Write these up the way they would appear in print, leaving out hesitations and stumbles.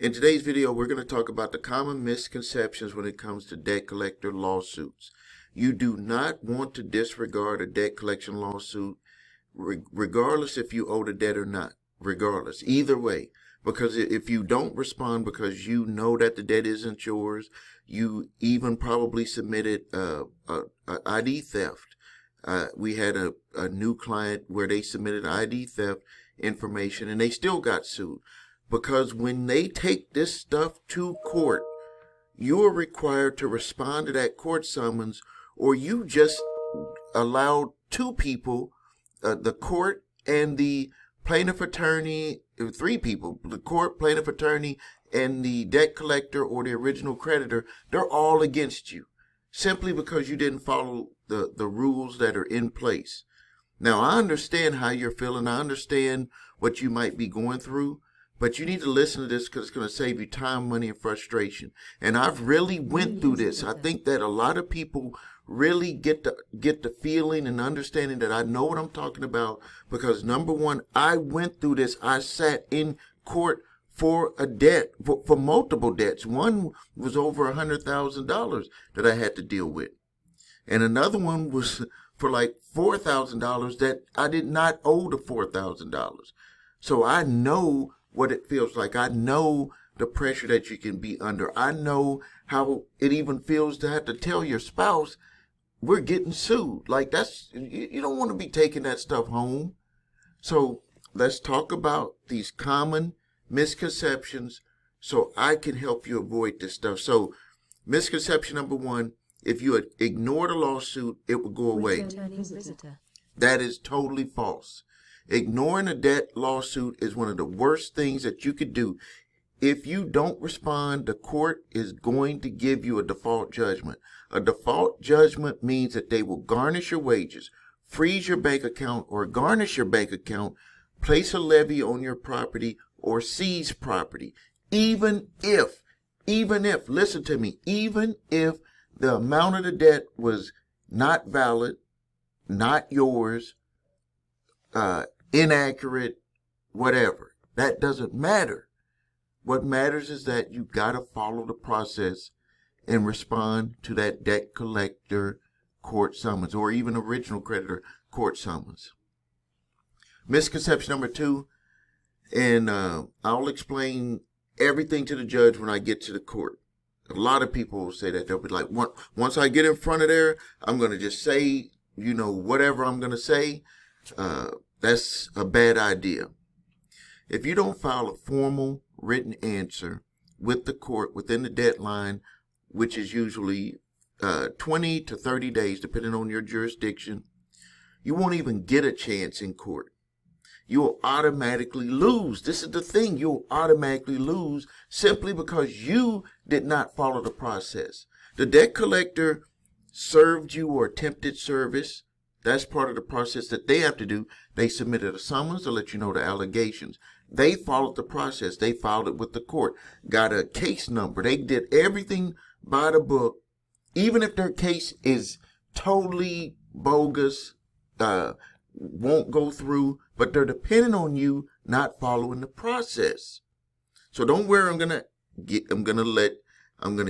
In today's video, we're going to talk about the common misconceptions when it comes to debt collector lawsuits. You do not want to disregard a debt collection lawsuit, regardless if you owe the debt or not, regardless, either way. Because if you don't respond because you know that the debt isn't yours, you even probably submitted ID theft. We had a new client where they submitted ID theft information and they still got sued. Because when they take this stuff to court, you are required to respond to that court summons, or you just allowed two people, the court and the plaintiff attorney, three people, the court, plaintiff attorney, and the debt collector or the original creditor, they're all against you, simply because you didn't follow the rules that are in place. Now, I understand how you're feeling. I understand what you might be going through. But you need to listen to this because it's going to save you time, money, and frustration. And I've really went through this. I think that a lot of people really get the feeling and understanding that I know what I'm talking about because, number one, I went through this. I sat in court for a debt, for multiple debts. One was over $100,000 that I had to deal with. And another one was for like $4,000 that I did not owe the $4,000. So I know what it feels like. I know the pressure that you can be under. I know how it even feels to have to tell your spouse, we're getting sued. Like you don't want to be taking that stuff home. So let's talk about these common misconceptions so I can help you avoid this stuff. So misconception number one, if you ignore the lawsuit, it will go away. That is totally false. Ignoring a debt lawsuit is one of the worst things that you could do. If you don't respond, the court is going to give you a default judgment. A default judgment means that they will garnish your wages, freeze your bank account or garnish your bank account, place a levy on your property or seize property. Even if, listen to me, even if the amount of the debt was not valid, not yours, inaccurate, whatever. That doesn't matter. What matters is that you got to follow the process and respond to that debt collector court summons or even original creditor court summons. Misconception number two, and I'll explain everything to the judge when I get to the court. A lot of people will say that. They'll be like, once I get in front of there, I'm going to just say, whatever I'm going to say. That's a bad idea. If you don't file a formal written answer with the court within the deadline, which is usually 20 to 30 days, depending on your jurisdiction, you won't even get a chance in court. You will automatically lose. This is the thing. You'll automatically lose simply because you did not follow the process. The debt collector served you or attempted service. That's part of the process that they have to do. They submitted a summons to let you know the allegations. They followed the process. They filed it with the court, got a case number. They did everything by the book, even if their case is totally bogus, won't go through, but they're depending on you not following the process. So don't worry, I'm gonna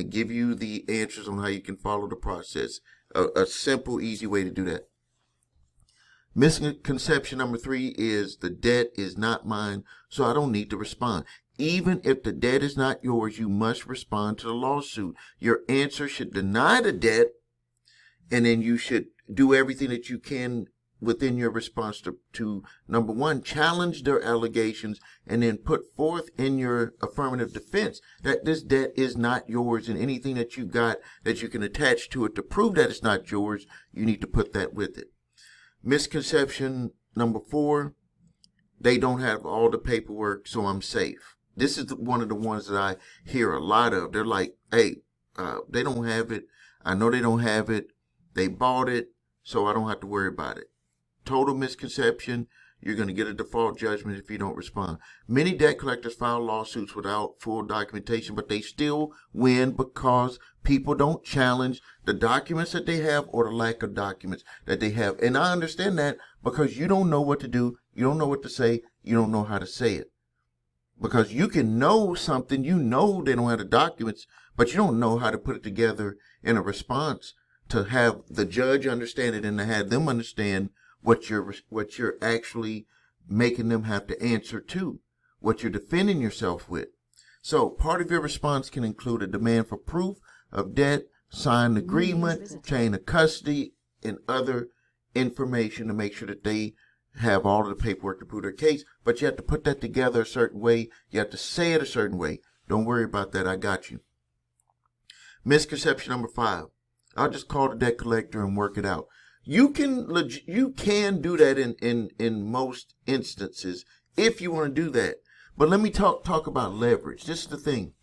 give you the answers on how you can follow the process. A simple, easy way to do that. Misconception number three is the debt is not mine, so I don't need to respond. Even if the debt is not yours, you must respond to the lawsuit. Your answer should deny the debt, and then you should do everything that you can within your response to number one, challenge their allegations, and then put forth in your affirmative defense that this debt is not yours, and anything that you got that you can attach to it to prove that it's not yours, you need to put that with it. Misconception number four, they don't have all the paperwork, so I'm safe. This is one of the ones that I hear a lot of. They're like, hey, they don't have it. I know they don't have it. They bought it, so I don't have to worry about it. Total misconception. You're going to get a default judgment if you don't respond. Many debt collectors file lawsuits without full documentation, but they still win because people don't challenge the documents that they have or the lack of documents that they have. And I understand that because you don't know what to do. You don't know what to say. You don't know how to say it. Because you can know something, you know they don't have the documents, but you don't know how to put it together in a response to have the judge understand it and to have them understand what you're actually making them have to answer to, what you're defending yourself with. So part of your response can include a demand for proof of debt, signed agreement, chain of custody, and other information to make sure that they have all of the paperwork to prove their case. But you have to put that together a certain way. You have to say it a certain way. Don't worry about that. I got you. Misconception number 5. I'll just call the debt collector and work it out. You can do that in most instances if you want to do that. But let me talk about leverage. This is the thing.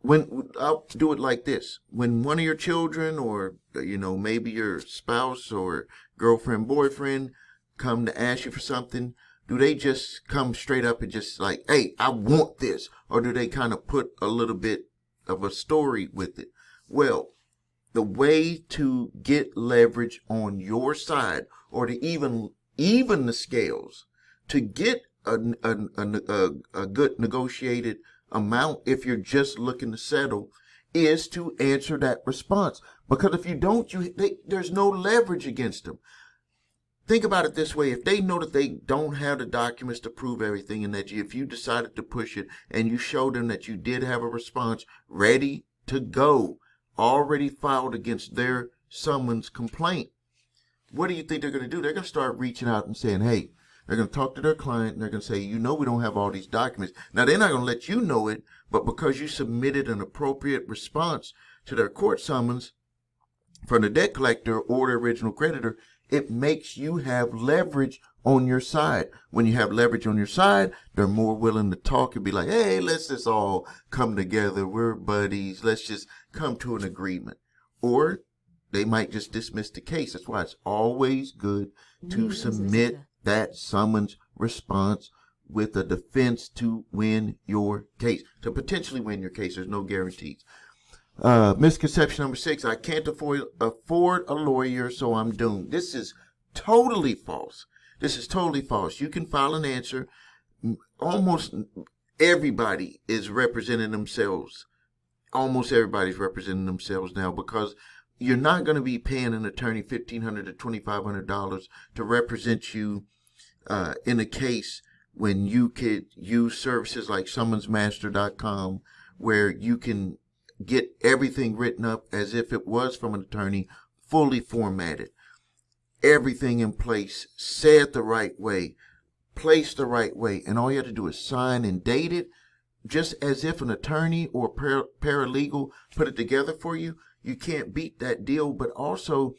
When I'll do it like this: when one of your children, or maybe your spouse or girlfriend, boyfriend, come to ask you for something, do they just come straight up and just like, hey, I want this? Or do they kind of put a little bit of a story with it? Well, the way to get leverage on your side, or to even the scales, to get a good negotiated amount, if you're just looking to settle, is to answer that response. Because if you don't, there's no leverage against them. Think about it this way: if they know that they don't have the documents to prove everything, and that if you decided to push it and you showed them that you did have a response ready to go, already filed against their summons complaint, what do you think they're going to do? They're going to start reaching out and saying, hey, they're going to talk to their client, and they're going to say, we don't have all these documents. Now, they're not going to let you know it, but because you submitted an appropriate response to their court summons from the debt collector or the original creditor, it makes you have leverage on your side. When you have leverage on your side, they're more willing to talk and be like, hey, let's just all come together. We're buddies. Let's just come to an agreement. Or they might just dismiss the case. That's why it's always good to submit that summons response with a defense to win your case, to potentially win your case. There's no guarantees. Misconception number 6, I can't afford a lawyer, so I'm doomed. This is totally false. You can file an answer. Almost everybody is representing themselves. Almost everybody's representing themselves now, because you're not going to be paying an attorney $1,500 to $2,500 to represent you in a case when you could use services like summonsmaster.com, where you can get everything written up as if it was from an attorney, fully formatted, everything in place, said the right way, placed the right way, and all you have to do is sign and date it, just as if an attorney or paralegal put it together for you. You can't beat that deal. But also,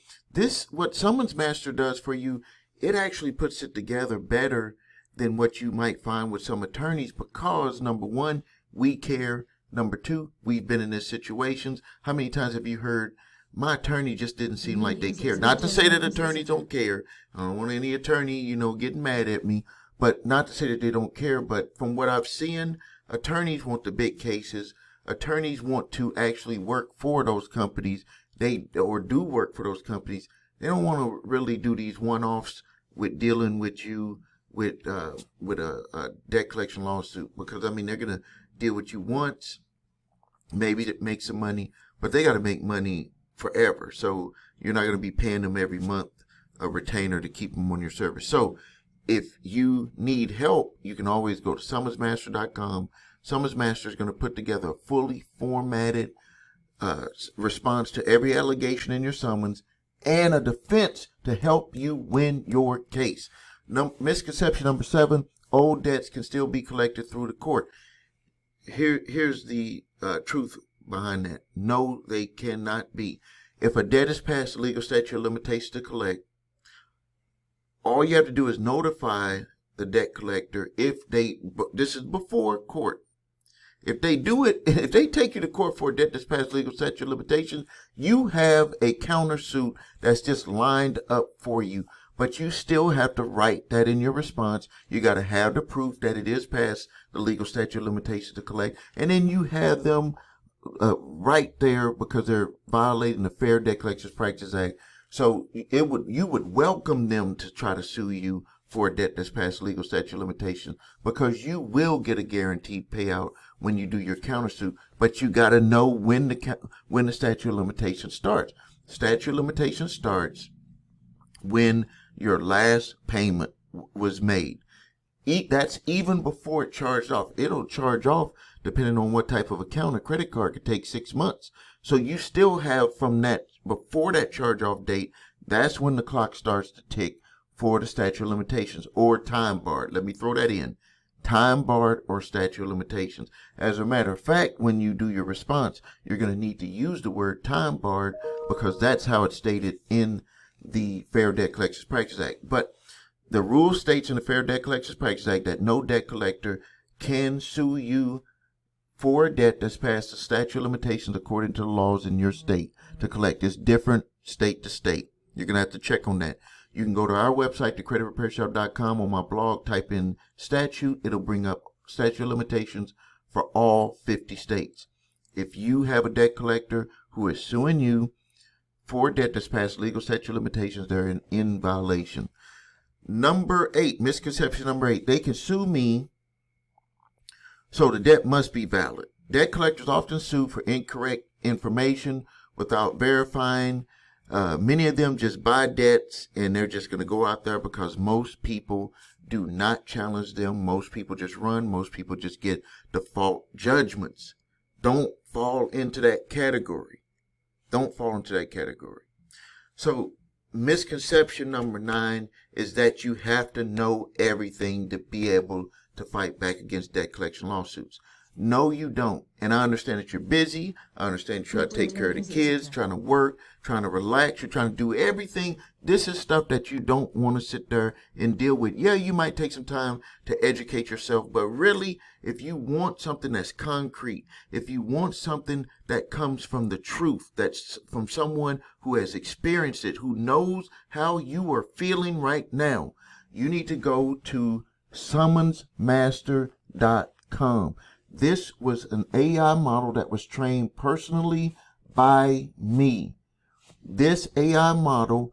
what Summons Master does for you, it actually puts it together better than what you might find with some attorneys, because number one, we care. Number two, we've been in these situations. How many times have you heard, my attorney just didn't seem like they care? Not to say that attorneys don't care. I don't want any attorney, getting mad at me. But not to say that they don't care. But from what I've seen, attorneys want the big cases. Attorneys want to actually work for those companies. Or do work for those companies. They don't want to really do these one-offs with dealing with you with a debt collection lawsuit. Because, they're going to deal with you once, maybe to make some money, but they got to make money forever. So you're not going to be paying them every month a retainer to keep them on your service. So if you need help, you can always go to summonsmaster.com. Summons Master is going to put together a fully formatted response to every allegation in your summons and a defense to help you win your case. Misconception number 7, old debts can still be collected through the court. Here's the truth behind that. No, they cannot be. If a debt is past the legal statute of limitations to collect, all you have to do is notify the debt collector. This is before court. If they do it, if they take you to court for a debt that's past legal statute of limitations, you have a countersuit that's just lined up for you. But you still have to write that in your response. You got to have the proof that it is past the legal statute of limitations to collect. And then you have them right there because they're violating the Fair Debt Collections Practices Act. So you would welcome them to try to sue you for a debt that's past legal statute of limitations, because you will get a guaranteed payout when you do your countersuit, but you got to know when the statute of limitations starts. Statute of limitations starts when your last payment was made. That's even before it charged off. It'll charge off depending on what type of account. A credit card could take 6 months. So you still have from that, before that charge off date, that's when the clock starts to tick for the statute of limitations, or time barred. Let me throw that in. Time barred or statute of limitations. As a matter of fact, when you do your response, you're going to need to use the word time barred, because that's how it's stated in the Fair Debt Collections Practices Act. But the rule states in the Fair Debt Collections Practices Act that no debt collector can sue you for a debt that's past the statute of limitations according to the laws in your state to collect. It's different state to state. You're going to have to check on that. You can go to our website, thecreditrepairshop.com. On my blog, type in statute. It'll bring up statute of limitations for all 50 states. If you have a debt collector who is suing you for a debt that's past legal statute of limitations, they're in violation. Number 8, misconception number 8, they can sue me, so the debt must be valid. Debt collectors often sue for incorrect information without verifying. Many of them just buy debts and they're just going to go out there because most people do not challenge them. Most people just run. Most people just get default judgments. Don't fall into that category. Don't fall into that category. So misconception number 9 is that you have to know everything to be able to fight back against debt collection lawsuits. No, you don't. And I understand that you're busy. I understand you're trying to take care of the kids, trying to work, trying to relax. You're trying to do everything. This is stuff that you don't want to sit there and deal with. Yeah, you might take some time to educate yourself, but really, if you want something that's concrete, if you want something that comes from the truth, that's from someone who has experienced it, who knows how you are feeling right now, you need to go to summonsmaster.com. This was an AI model that was trained personally by me. This AI model,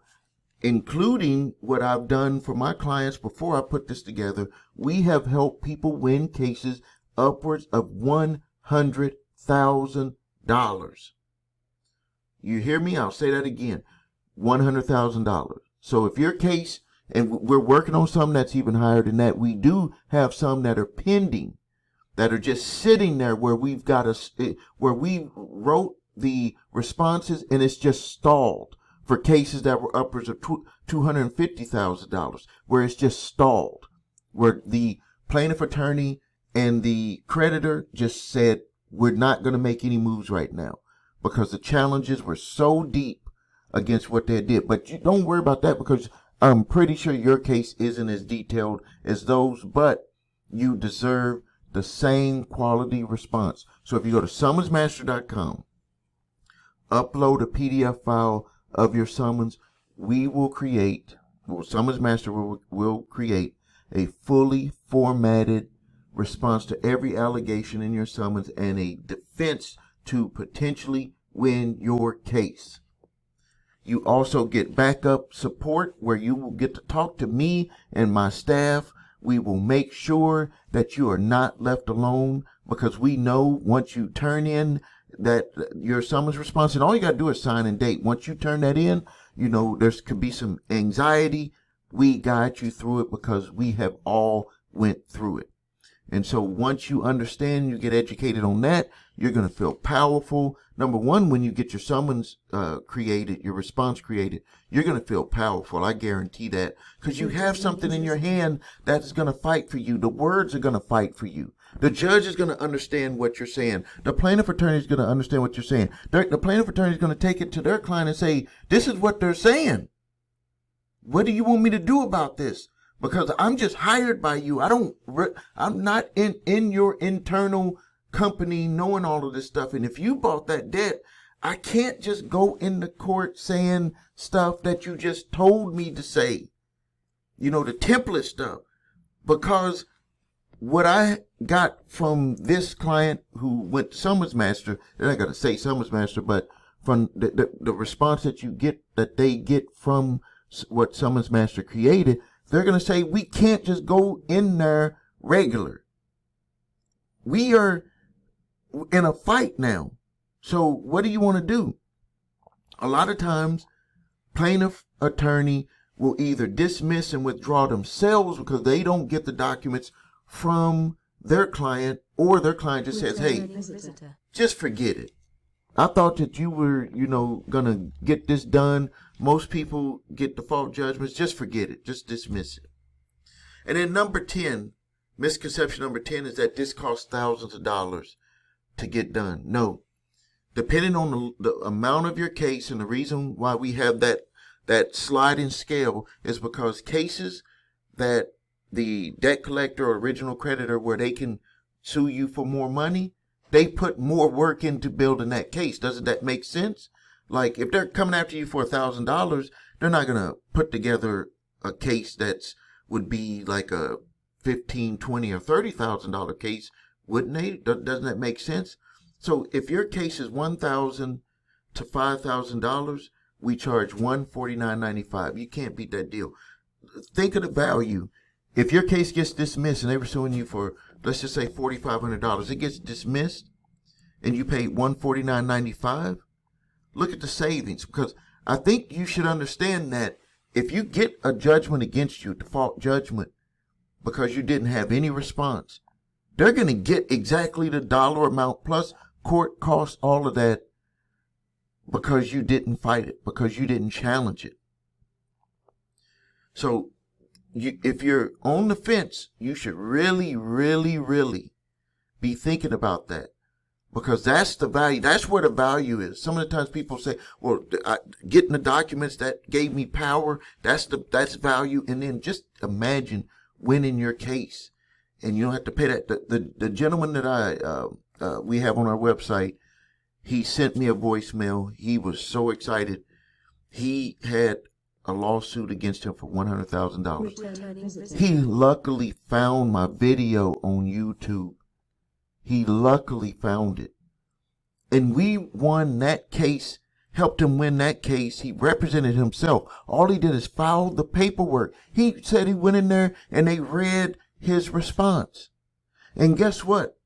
including what I've done for my clients before I put this together, we have helped people win cases upwards of $100,000. You hear me? I'll say that again. $100,000. So if your case, and we're working on some that's even higher than that, we do have some that are pending, that are just sitting there where we wrote the responses and it's just stalled, for cases that were upwards of $250,000, where it's just stalled, where the plaintiff attorney and the creditor just said, we're not going to make any moves right now because the challenges were so deep against what they did. But you don't worry about that, because I'm pretty sure your case isn't as detailed as those, but you deserve the same quality response. So if you go to summonsmaster.com, upload a PDF file of your summons, Summons Master will create a fully formatted response to every allegation in your summons and a defense to potentially win your case. You also get backup support where you will get to talk to me and my staff. We will make sure that you are not left alone, because we know once you turn in that your summons response, and all you got to do is sign and date. Once you turn that in, there could be some anxiety. We guide you through it because we have all went through it. And so once you understand, you get educated on that, you're going to feel powerful. Number one, when you get your summons created, your response created, you're going to feel powerful. I guarantee that, because you have something in your hand that's going to fight for you. The words are going to fight for you. The judge is going to understand what you're saying. The plaintiff attorney is going to understand what you're saying. The plaintiff attorney is going to take it to their client and say, this is what they're saying. What do you want me to do about this? Because I'm just hired by you. I'm not in your internal company knowing all of this stuff. And if you bought that debt, I can't just go into court saying stuff that you just told me to say. The template stuff. Because what I got from this client who went to Summons Master, and I got to say Summons Master, but from the response that they get from what Summons Master created, they're going to say, we can't just go in there regular. We are in a fight now. So what do you want to do? A lot of times, plaintiff attorney will either dismiss and withdraw themselves because they don't get the documents from their client, or their client just says, hey, just forget it. I thought that you were, gonna get this done. Most people get default judgments. Just forget it. Just dismiss it. And then number 10, misconception number 10 is that this costs thousands of dollars to get done. No. Depending on the amount of your case, and the reason why we have that sliding scale is because cases that the debt collector or original creditor, where they can sue you for more money, they put more work into building that case. Doesn't that make sense? Like, if they're coming after you for $1,000, they're not going to put together a case that's would be like a $15,000, $20,000, or $30,000 case, wouldn't they? Doesn't that make sense? So if your case is $1,000 to $5,000, we charge $149.95. You can't beat that deal. Think of the value. If your case gets dismissed and they were suing you for, let's just say $4,500, it gets dismissed and you pay $149.95. Look at the savings, because I think you should understand that if you get a judgment against you, default judgment, because you didn't have any response, they're going to get exactly the dollar amount plus court costs, all of that, because you didn't fight it, because you didn't challenge it. So if you're on the fence, you should really, really, really be thinking about that, because that's the value. That's where the value is. Some of the times people say, well, getting the documents, that gave me power. That's value. And then just imagine winning your case, and you don't have to pay that. The gentleman that we have on our website, he sent me a voicemail. He was so excited. He had a lawsuit against him for $100,000. He luckily found my video on YouTube. He luckily found it. And we won that case, helped him win that case. He represented himself. All he did is file the paperwork. He said he went in there and they read his response. And guess what?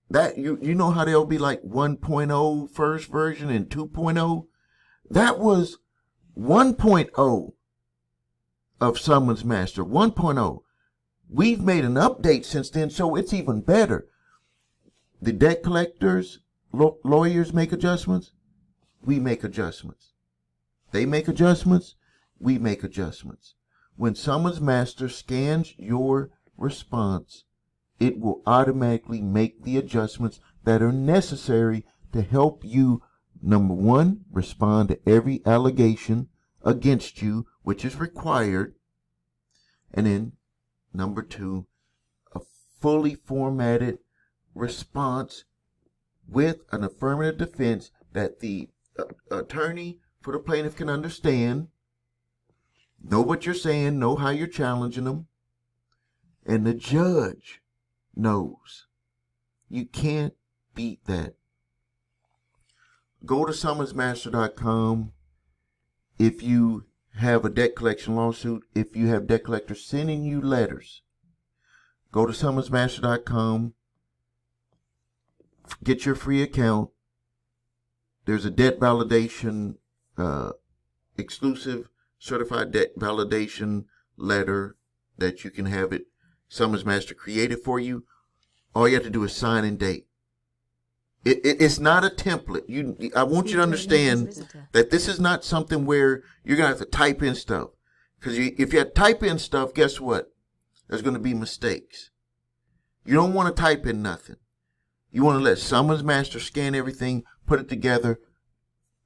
That you know how they'll be like 1.0 first version and 2.0? That was 1.0 of Summons Master. 1.0. We've made an update since then, so it's even better. The debt collectors, lawyers make adjustments. We make adjustments. They make adjustments. We make adjustments. When Summons Master scans your response, it will automatically make the adjustments that are necessary to help you, number one, respond to every allegation against you, which is required. And then, number two, a fully formatted response with an affirmative defense that the attorney for the plaintiff can understand, know what you're saying, know how you're challenging them, and the judge knows. You can't beat that. Go to summonsmaster.com. If you have a debt collection lawsuit, if you have debt collectors sending you letters, go to summonsmaster.com. Get your free account. There's a debt validation, exclusive certified debt validation letter that you can have it Summons Master created for you. All you have to do is sign and date. It's not a template. I want you to understand that this is not something where you're going to have to type in stuff. Because if you type in stuff, guess what? There's going to be mistakes. You don't want to type in nothing. You want to let Summons Master scan everything, put it together,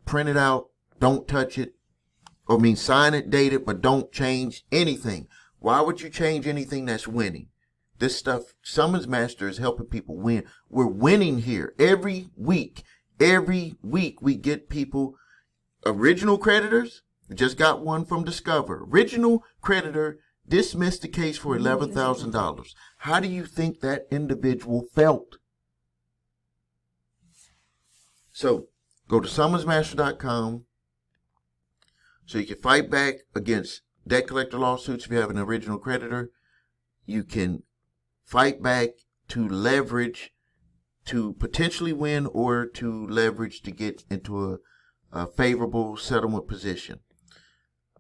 print it out, don't touch it. Sign it, date it, but don't change anything. Why would you change anything that's winning? This stuff, Summons Master is helping people win. We're winning here every week. Every week we get people, original creditors. We just got one from Discover. Original creditor dismissed the case for $11,000. How do you think that individual felt? So go to summonsmaster.com so you can fight back against debt collector lawsuits, if you have an original creditor, you can fight back to leverage to potentially win or to leverage to get into a favorable settlement position.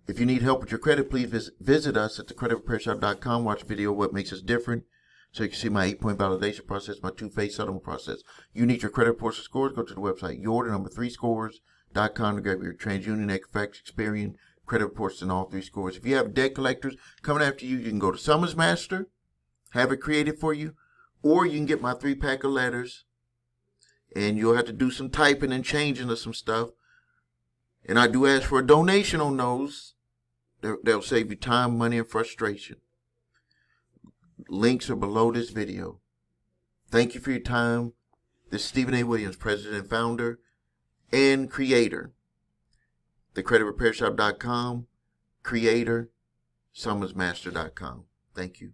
If you need help with your credit, please visit us at thecreditrepairshop.com. Watch a video of what makes us different so you can see my 8-point validation process, my 2-phase settlement process. You need your credit reports and scores, go to the website your3scores.com to grab your TransUnion, Equifax, Experian credit reports and all 3 scores. If you have debt collectors coming after you, you can go to Summons Master, have it created for you, or you can get my 3-pack of letters, and you'll have to do some typing and changing of some stuff. And I do ask for a donation on those. They'll save you time, money, and frustration. Links are below this video. Thank you for your time. This is Stephen A. Williams, President and Founder and Creator. TheCreditRepairShop.com, Creator, SummersMaster.com. Thank you.